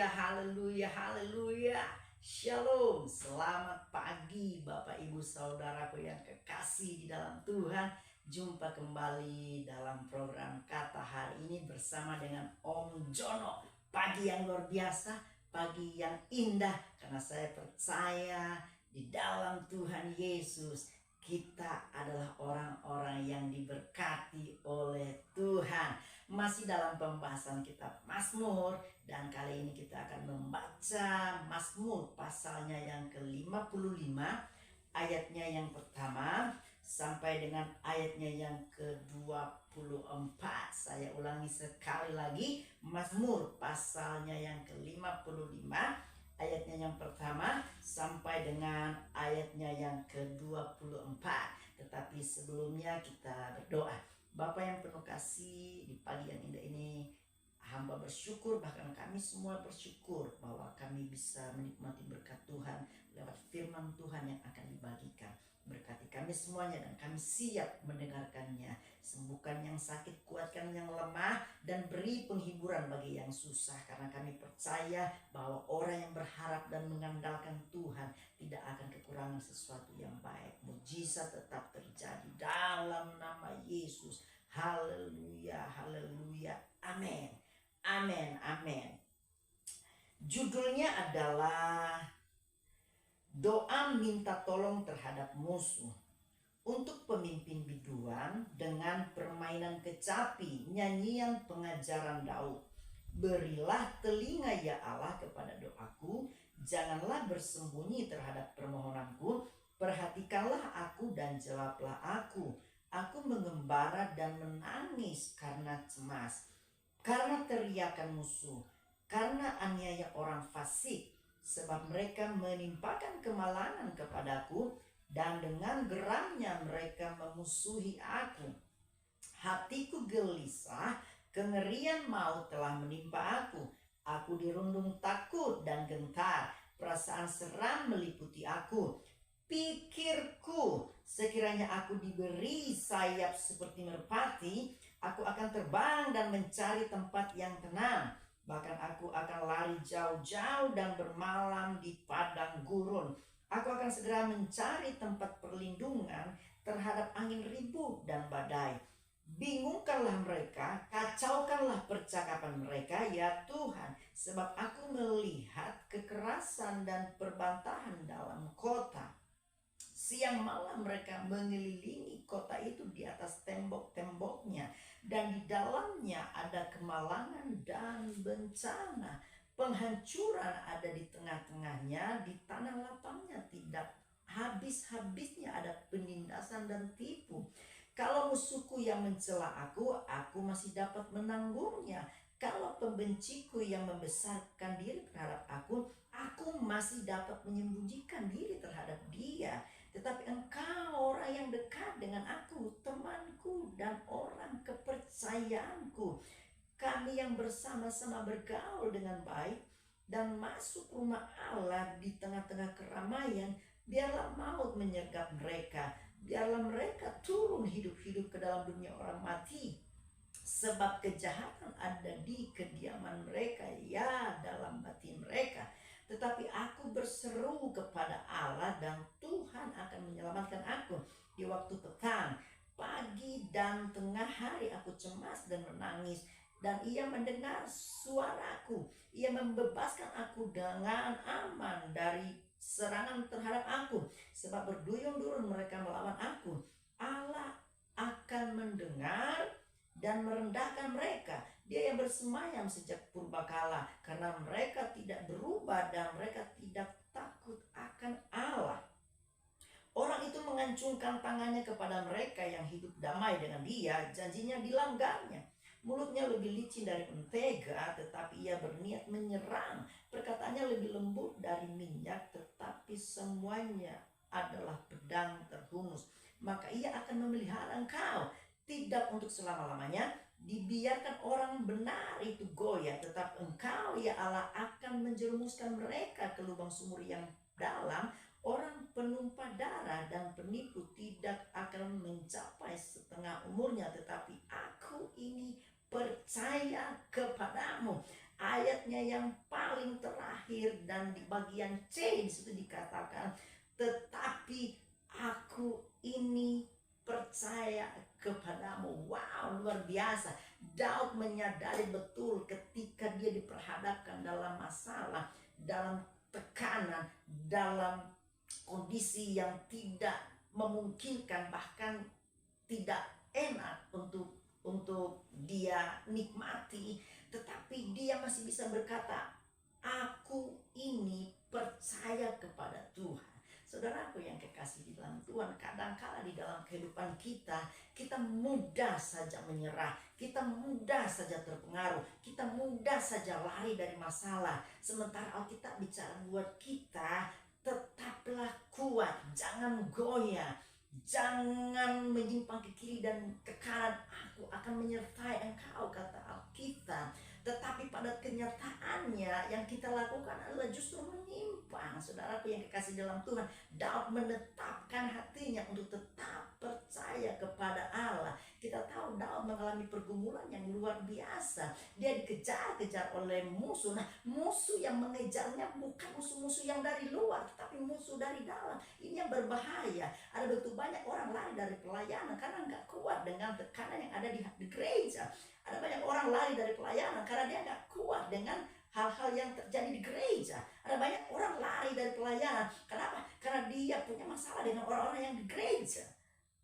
haleluya, haleluya. Shalom, selamat pagi Bapak Ibu Saudaraku yang kekasih di dalam Tuhan. Jumpa kembali dalam program Kata hari ini bersama dengan Om Jono. Pagi yang luar biasa, pagi yang indah, karena saya percaya di dalam Tuhan Yesus kita adalah orang-orang yang diberkati oleh Tuhan. Masih dalam pembahasan kitab Mazmur, dan kali ini kita akan membaca Mazmur pasalnya yang ke-55, ayatnya yang pertama sampai dengan ayatnya yang ke-24. Saya ulangi sekali lagi, Mazmur pasalnya yang ke-55, ayatnya yang pertama sampai dengan ayatnya yang ke-24. Tetapi sebelumnya kita berdoa. Bapa yang penuh kasih, di pagi yang indah ini hamba bersyukur, bahkan kami semua bersyukur bahwa kami bisa menikmati berkat Tuhan lewat firman Tuhan yang akan dibagikan. Berkati kami semuanya dan kami siap mendengarkannya. Sembuhkan yang sakit, kuatkan yang lemah, dan beri penghiburan bagi yang susah. Karena kami percaya bahwa orang yang berharap dan mengandalkan Tuhan tidak akan kekurangan sesuatu yang baik. Mujizat tetap terjadi dalam nama Yesus. Haleluya, haleluya, amin. Amin, amin. Judulnya adalah doa minta tolong terhadap musuh. Untuk pemimpin biduan dengan permainan kecapi, nyanyian pengajaran Daud. Berilah telinga ya Allah kepada doaku, janganlah bersembunyi terhadap permohonanku. Perhatikanlah aku dan jawablah aku. Aku mengembara dan menangis karena cemas, karena teriakan musuh, karena aniaya orang fasik. Sebab mereka menimpakan kemalangan kepadaku, dan dengan geramnya mereka memusuhi aku. Hatiku gelisah, kengerian maut telah menimpa aku. Aku dirundung takut dan gentar, perasaan seram meliputi aku. Pikirku, sekiranya aku diberi sayap seperti merpati, aku akan terbang dan mencari tempat yang tenang. Bahkan aku akan lari jauh-jauh dan bermalam di padang gurun. Aku akan segera mencari tempat perlindungan terhadap angin ribut dan badai. Bingungkanlah mereka, kacaukanlah percakapan mereka, ya Tuhan. Sebab aku melihat kekerasan dan perbantahan dalam kota. Siang malam mereka mengelilingi kota itu di atas tembok-temboknya, dan di dalamnya ada kemalangan dan bencana. Penghancuran ada di tengah-tengahnya, di tanah lapangnya tidak habis-habisnya ada penindasan dan tipu. Kalau musuhku yang mencela aku masih dapat menanggungnya. Kalau pembenciku yang membesarkan diri terhadap aku masih dapat menyembunyikan diri terhadap dia. Tetapi engkau orang yang dekat dengan aku, temanku dan orang kepercayaanku. Kami yang bersama-sama bergaul dengan baik dan masuk rumah Allah di tengah-tengah keramaian. Biarlah maut menyergap mereka. Biarlah mereka turun hidup-hidup ke dalam dunia orang mati. Sebab kejahatan ada di kediaman mereka, ya dalam batin mereka. Tetapi aku berseru kepada Allah, dan Tuhan akan menyelamatkan aku. Di waktu petang, pagi dan tengah hari aku cemas dan menangis, dan ia mendengar suaraku. Ia membebaskan aku dengan aman dari serangan terhadap aku. Sebab berduyun-duyun mereka melawan aku. Allah akan mendengar dan merendahkan mereka. Dia yang bersemayam sejak purbakala, karena mereka tidak berubah dan mereka tidak takut akan Allah. Orang itu mengancungkan tangannya kepada mereka yang hidup damai dengan dia, janjinya dilanggarnya. Mulutnya lebih licin dari mentega, tetapi ia berniat menyerang. Perkataannya lebih lembut dari minyak, tetapi semuanya adalah pedang terhunus. Maka ia akan memelihara engkau, tidak untuk selama-lamanya. Dibiarkan orang benar itu goyah, tetap engkau ya Allah akan menjerumuskan mereka ke lubang sumur yang dalam. Orang penumpah darah dan penipu tidak akan mencapai setengah umurnya. Tetapi aku ini percaya kepadamu. ayatnya yang paling terakhir dan di bagian C disitu dikatakan, tetapi aku ini percaya kepadamu. Wow, luar biasa. Daud menyadari betul ketika dia diperhadapkan dalam masalah, dalam tekanan, dalam kondisi yang tidak memungkinkan, bahkan tidak enak untuk dia nikmati, tetapi dia masih bisa berkata, aku ini percaya kepada Tuhan. Saudaraku yang kekasih di dalam Tuhan, kadangkala di dalam kehidupan kita, kita mudah saja menyerah, kita mudah saja terpengaruh, kita mudah saja lari dari masalah. Sementara Alkitab bicara buat kita, tetaplah kuat, jangan goyah, jangan menyimpang ke kiri dan ke kanan. Aku akan menyertai engkau, kata Alkitab. Tetapi pada kenyataannya yang kita lakukan adalah justru menyimpang. Saudaraku yang kekasih dalam Tuhan, Daud menetapkan hatinya untuk tetap percaya kepada Allah. Kita tahu Daud mengalami pergumulan yang luar biasa. Dia dikejar-kejar oleh musuh. Nah, musuh yang mengejarnya bukan musuh-musuh yang dari luar, tetapi musuh dari dalam. Ini yang berbahaya. Ada begitu banyak orang lari dari pelayanan karena nggak kuat dengan tekanan yang ada di gereja. Ada banyak orang lari dari pelayanan karena dia nggak kuat dengan hal-hal yang terjadi di gereja. Ada banyak orang lari dari pelayanan. Kenapa? Karena dia punya masalah dengan orang-orang yang di gereja.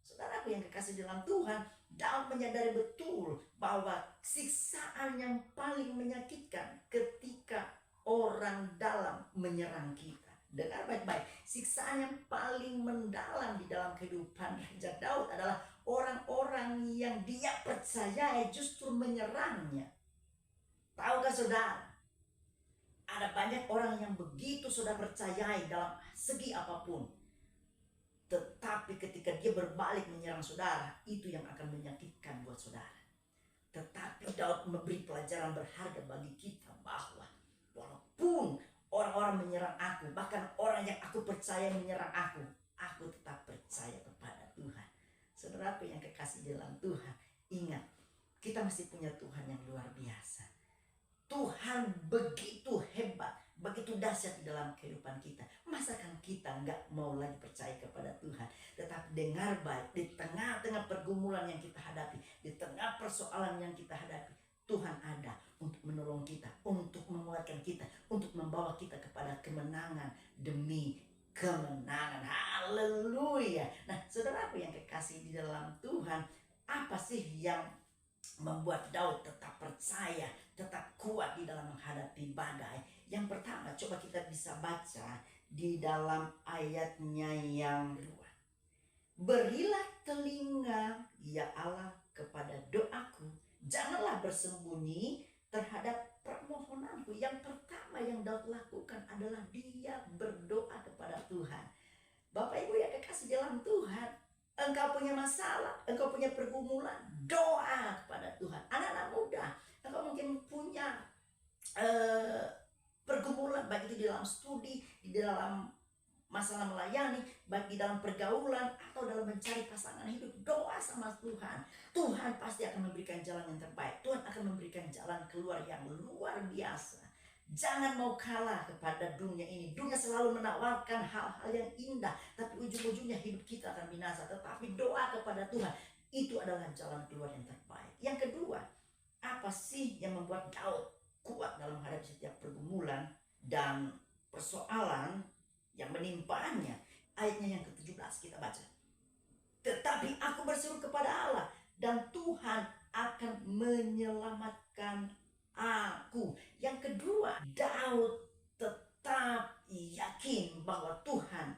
Saudaraku yang kekasih dalam Tuhan, Daud menyadari betul bahwa siksaan yang paling menyakitkan ketika orang dalam menyerang kita. Dengar baik-baik, siksaan yang paling mendalam di dalam kehidupan Raja Daud adalah orang-orang yang dia percayai justru menyerangnya. Tahukah saudara, ada banyak orang yang begitu saudara percayai dalam segi apapun, tetapi ketika dia berbalik menyerang saudara, itu yang akan menyakitkan buat saudara. Tetapi Daud memberi pelajaran berharga bagi kita bahwa walaupun orang-orang menyerang aku, bahkan orang yang aku percaya menyerang aku tetap percaya kepada Tuhan. Saudaraku yang kekasih dalam Tuhan, ingat, kita masih punya Tuhan yang luar biasa. Tuhan begitu hebat, begitu dahsyat di dalam kehidupan kita. Masakan kita nggak mau lagi percaya kepada Tuhan? Tetapi dengar baik, di tengah-tengah pergumulan yang kita hadapi, di tengah persoalan yang kita hadapi, Tuhan ada untuk menolong kita, untuk menguatkan kita, untuk membawa kita kepada kemenangan demi kemenangan. Haleluya. Nah, saudaraku yang kekasih di dalam Tuhan, apa sih yang membuat Daud tetap percaya, tetap kuat di dalam menghadapi badai? Yang pertama, coba kita bisa baca di dalam ayatnya yang kedua. Berilah telinga, ya Allah, kepada doaku. Janganlah bersembunyi terhadap permohonanku. Yang pertama yang Daud lakukan adalah dia berdoa kepada Tuhan. Bapak Ibu yang kekasih dalam Tuhan, engkau punya masalah, engkau punya pergumulan, doa kepada Tuhan. Anak-anak muda, engkau mungkin punya pergumulan, baik itu di dalam studi, di dalam masalah melayani, baik di dalam pergaulan atau dalam mencari pasangan hidup. Doa sama Tuhan. Tuhan pasti akan memberikan jalan yang terbaik. Tuhan akan memberikan jalan keluar yang luar biasa. Jangan mau kalah kepada dunia ini. Dunia selalu menawarkan hal-hal yang indah, tapi ujung-ujungnya hidup kita akan binasa. Tetapi doa kepada Tuhan, itu adalah jalan keluar yang terbaik. Yang kedua, apa sih yang membuat Daud kuat dalam menghadapi setiap pergumulan dan persoalan yang menimpaannya? Ayatnya yang ke-17 kita baca. Tetapi aku berseru kepada Allah, dan Tuhan akan menyelamatkan aku. Yang kedua, Daud tetap yakin bahwa Tuhan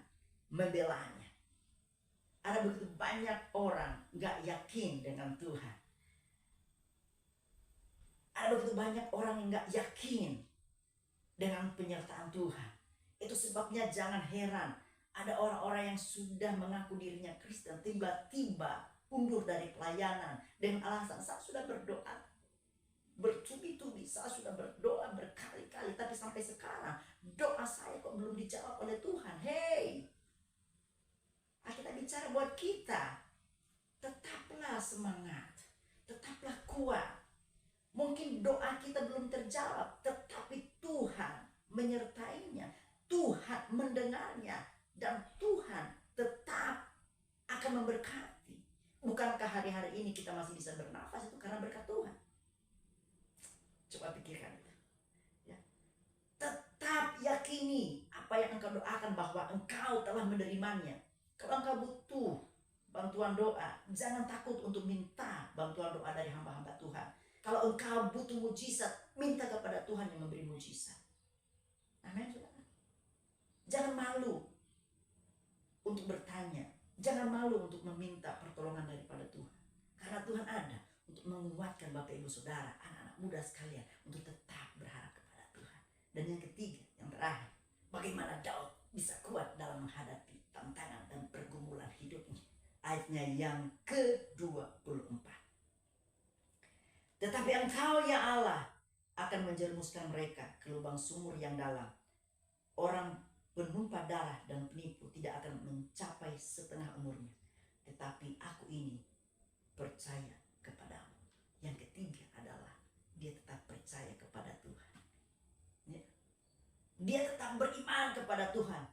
membelanya. Ada begitu banyak orang gak yakin dengan Tuhan. Ada begitu banyak orang yang gak yakin dengan penyertaan Tuhan. Itu sebabnya jangan heran ada orang-orang yang sudah mengaku dirinya Kristen tiba-tiba undur dari pelayanan dengan alasan saya sudah berdoa bertubi-tubi, saya sudah berdoa berkali-kali, tapi sampai sekarang doa saya kok belum dijawab oleh Tuhan. Hey, kita bicara buat kita, tetaplah semangat, tetaplah kuat. Mungkin doa kita belum terjawab, tetapi Tuhan menyertainya, Tuhan mendengarnya, dan Tuhan tetap akan memberkati. Bukankah hari-hari ini kita masih bisa bernafas itu karena berkat Tuhan? Coba pikirkan itu. Ya. Tetap yakini apa yang engkau doakan bahwa engkau telah menerimanya. Kalau engkau butuh bantuan doa, jangan takut untuk minta bantuan doa dari hamba-hamba Tuhan. Kalau engkau butuh mujizat, minta kepada Tuhan yang memberi mujizat. Amin, saudara. Jangan malu untuk bertanya. Jangan malu untuk meminta pertolongan daripada Tuhan. Karena Tuhan ada untuk menguatkan Bapak Ibu Saudara, anak-anak muda sekalian, untuk tetap berharap kepada Tuhan. Dan yang ketiga, yang terakhir, bagaimana Daud bisa kuat dalam menghadapi tantangan dan pergumulan hidupnya. Ayatnya yang ke-24. Tetapi engkau ya Allah akan menjerumuskan mereka ke lubang sumur yang dalam. Orang penumpah darah dan penipu tidak akan mencapai setengah umurnya. Tetapi aku ini percaya kepadamu. Yang ketiga adalah dia tetap percaya kepada Tuhan. Ya. Dia tetap beriman kepada Tuhan.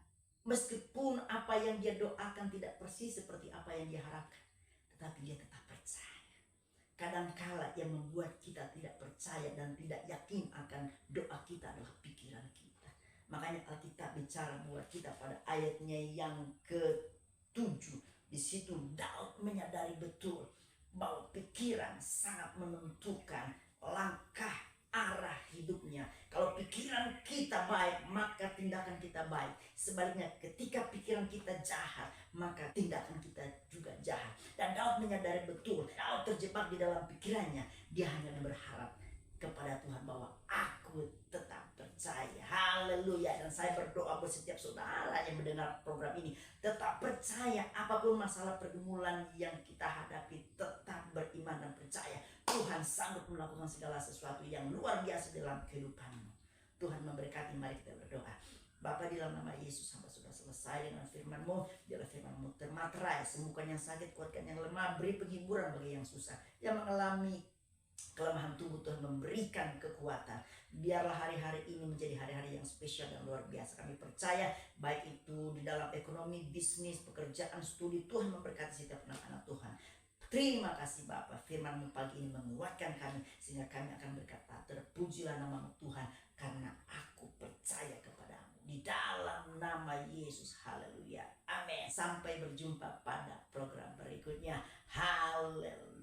Meskipun apa yang dia doakan tidak persis seperti apa yang dia harapkan. Tetapi dia tetap percaya. Kadangkala yang membuat kita tidak percaya dan tidak yakin akan doa kita adalah pikiran kita. Makanya Alkitab bicara buat kita pada ayatnya yang ke-7. Di situ Daud menyadari betul bahwa pikiran sangat menentukan langkah arah hidupnya. Kalau pikiran kita baik, maka tindakan kita baik. Sebaliknya ketika pikiran kita jahat, maka tindakan kita juga jahat. Dan Daud menyadari betul, Daud terjebak di dalam pikirannya. Dia hanya berharap kepada Tuhan bahwa aku tetap percaya. Haleluya. Dan saya berdoa buat setiap saudara yang mendengar program ini, tetap percaya apapun masalah pergumulan yang kita hadapi, tetap beriman dan percaya. Tuhan sanggup melakukan segala sesuatu yang luar biasa dalam kehidupanmu. Tuhan memberkati. Mari kita berdoa. Bapa, di dalam nama Yesus, hamba sudah selesai dengan firman-Mu. Biarlah firman-Mu termaterai, sembuhkan yang sakit, kuatkan yang lemah, beri penghiburan bagi yang susah, yang mengalami kelemahan tubuh. Tuhan memberikan kekuatan. Biarlah hari-hari ini menjadi hari-hari yang spesial dan luar biasa. Kami percaya baik itu di dalam ekonomi, bisnis, pekerjaan, studi, Tuhan memberkati setiap anak-anak Tuhan. Terima kasih Bapa, firman-Mu pagi ini menguatkan kami sehingga kami akan berkata, terpujilah nama-Mu Tuhan, karena aku percaya kepadamu. Di dalam nama Yesus, haleluya, amin. Sampai berjumpa pada program berikutnya. Haleluya.